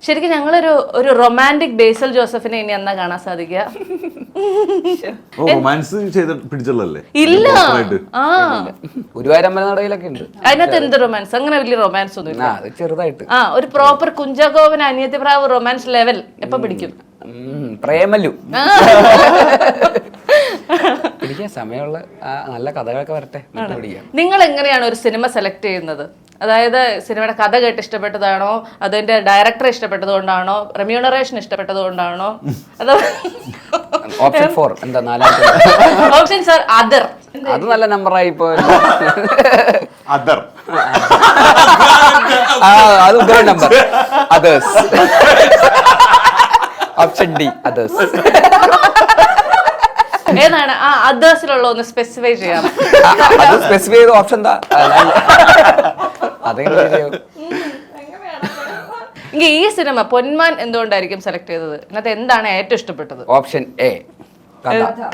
ശരിക്കും ഞങ്ങളൊരു romantic basal ജോസഫിനെ ഇനി എന്നാ കാണാൻ സാധിക്കുക? റൊമാൻസ് ചെയ്ത് പിടിച്ചുള്ളല്ലേ? ഇല്ല. ആ ഗുരുവായൂരമ്പലനടയിലൊക്കെ ഉണ്ട്. അതിനകത്ത് എന്ത് റൊമാൻസ്? അങ്ങനെ വലിയ റൊമാൻസ് ഒന്നും ഇല്ല. അത് ചെറുതായിട്ട്. ഒരു പ്രോപ്പർ കുഞ്ചാക്കോവൻ അനിയത്തിപ്രാവ് റൊമാൻസ് ലെവൽ എപ്പൊ പിടിക്കും? പ്രേമലു പിടിക്കാൻ സമയമുള്ള നല്ല കഥകളൊക്കെ വരട്ടെ. നിങ്ങൾ എങ്ങനെയാണ് ഒരു സിനിമ സെലക്ട് ചെയ്യുന്നത്? അതായത് സിനിമയുടെ കഥ കേട്ട് ഇഷ്ടപ്പെട്ടതാണോ, അതിന്റെ ഡയറക്ടർ ഇഷ്ടപ്പെട്ടത് കൊണ്ടാണോ, റെമ്യൂണറേഷൻ ഇഷ്ടപ്പെട്ടത് കൊണ്ടാണോ, അതോ ഓപ്ഷൻ 4 എന്താ നാലാമത്തെ ഓപ്ഷൻ സാർ അതർ? അത് നല്ല നമ്പറായി ഇപ്പൊ. അതർ അത് ഉഗ്ര number. Others. Option D others. ഏതാണ് ആ അതേഴ്സിലുള്ള ഒന്ന് സ്പെസിഫൈ ചെയ്യാം. അത് സ്പെസിഫൈ ചെയ്ത ഓപ്ഷൻ എന്താ? അതെങ്ങനെ ഈ സിനിമ പൊന്മാൻ എന്തുകൊണ്ടായിരിക്കും സെലക്ട് ചെയ്തത്? ഇതിനകത്ത് എന്താണ് ഏറ്റവും ഇഷ്ടപ്പെട്ടത്? ഓപ്ഷൻ എ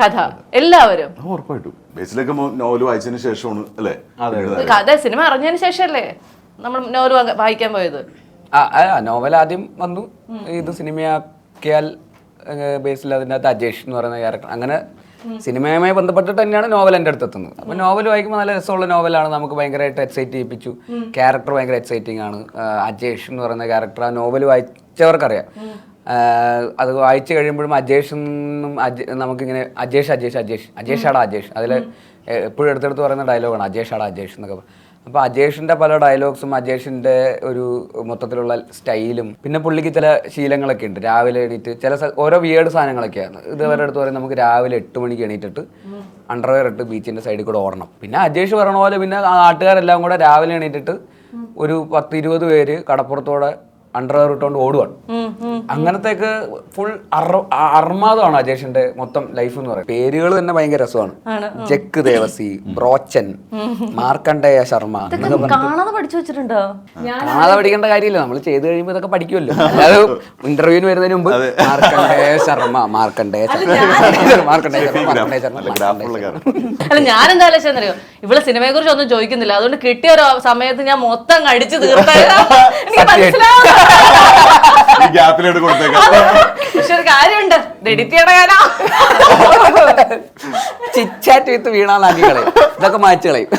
കഥ. എല്ലാവരും ഉറപ്പായിട്ടും ബേസിലൊക്കെ നോവൽ വായിച്ചതിന് ശേഷമാണ് അല്ലേ? കഥ സിനിമ അറിഞ്ഞതിന് ശേഷമല്ലേ നമ്മൾ നോവൽ വായിക്കാൻ പോയത്? നോവൽ ആദ്യം വന്നു. ഇത് സിനിമയാക്കിയാൽ ബേസിൽ അതിനകത്ത് അജേഷ് എന്ന് പറയുന്ന ക്യാരക്ടർ, അങ്ങനെ സിനിമയുമായി ബന്ധപ്പെട്ടിട്ട് തന്നെയാണ് നോവൽ എൻ്റെ അടുത്ത് എത്തുന്നത്. അപ്പോൾ നോവൽ വായിക്കുമ്പോൾ നല്ല രസമുള്ള നോവലാണ്, നമുക്ക് ഭയങ്കരമായിട്ട് എക്സൈറ്റ് ചെയ്യിപ്പിച്ചു. ക്യാരക്ടർ ഭയങ്കര എക്സൈറ്റിംഗ് ആണ്. അജേഷ് എന്ന് പറയുന്ന ക്യാരക്ടർ ആ നോവൽ വായിച്ചവർക്കറിയാം. അത് വായിച്ചു കഴിയുമ്പോഴും അജേഷ് നമുക്കിങ്ങനെ അജേഷാടാ അജേഷ്, അതിൽ എപ്പോഴും എടുത്തെടുത്ത് പറയുന്ന ഡയലോഗാണ് അജേഷാടാ അജേഷ് എന്നൊക്കെ. അപ്പോൾ അജേഷിൻ്റെ പല ഡയലോഗ്സും അജേഷിൻ്റെ ഒരു മൊത്തത്തിലുള്ള സ്റ്റൈലും, പിന്നെ പുള്ളിക്ക് ചില ശീലങ്ങളൊക്കെ ഉണ്ട്. രാവിലെ എണീറ്റ് ചില ഓരോ വിയേഡ് സാധനങ്ങളൊക്കെയാണ്. ഇതുവരെ അടുത്ത് പറയും നമുക്ക് രാവിലെ 8 മണിക്ക് എണീറ്റിട്ട് അണ്ടർവെയർ ഇട്ട് ബീച്ചിൻ്റെ സൈഡിൽ കൂടെ ഓടണം. പിന്നെ അജേഷ് പറഞ്ഞ പോലെ പിന്നെ നാട്ടുകാരെല്ലാം കൂടെ രാവിലെ എണീറ്റിട്ട് ഒരു 10-20 പേര് കടപ്പുറത്തോടെ അണ്ടർവെയർ ഇട്ടുകൊണ്ട് ഓടുവാണ്. അങ്ങനത്തേക്ക് ഫുൾ അർമാദമാണ് അജേഷിന്റെ മൊത്തം ലൈഫ് എന്ന് പറയുന്നത്. പേരുകൾ തന്നെ ഭയങ്കര രസമാണ്. ജക്ക് ദേവസി, ബ്രോച്ചൻ, മാർക്കണ്ഡേയ ശർമ്മ. കാണാതെ പഠിച്ചു വെച്ചിട്ടുണ്ടോ? കാണാതെ പഠിക്കേണ്ട കാര്യമില്ല, നമ്മൾ ചെയ്ത് കഴിയുമ്പോൾ ഇതൊക്കെ പഠിക്കുമല്ലോ. അല്ലാതെ ഇന്റർവ്യൂവിന് വരുന്നതിന് മുമ്പ് മാർക്കണ്ഡേയ ശർമ്മ. അല്ല, ഞാനെന്താ ആലോചിച്ചെന്നറിയോ, ഇവള് സിനിമയെ കുറിച്ച് ഒന്നും ചോദിക്കുന്നില്ല, അതുകൊണ്ട് കിട്ടിയ ഒരു സമയത്ത് ഞാൻ മൊത്തം അടിച്ചു തീർത്തായിരുന്നു. എനിക്ക് മനസ്സിലാവും. പക്ഷെ ഒരു കാര്യമുണ്ട്, എഡിറ്റ് ചെയ്യണ കാലാ ചിറ്റാറ്റ് വിത്ത് വീണാന്നാക്കി കളയും, ഇതൊക്കെ മാറ്റി കളയും.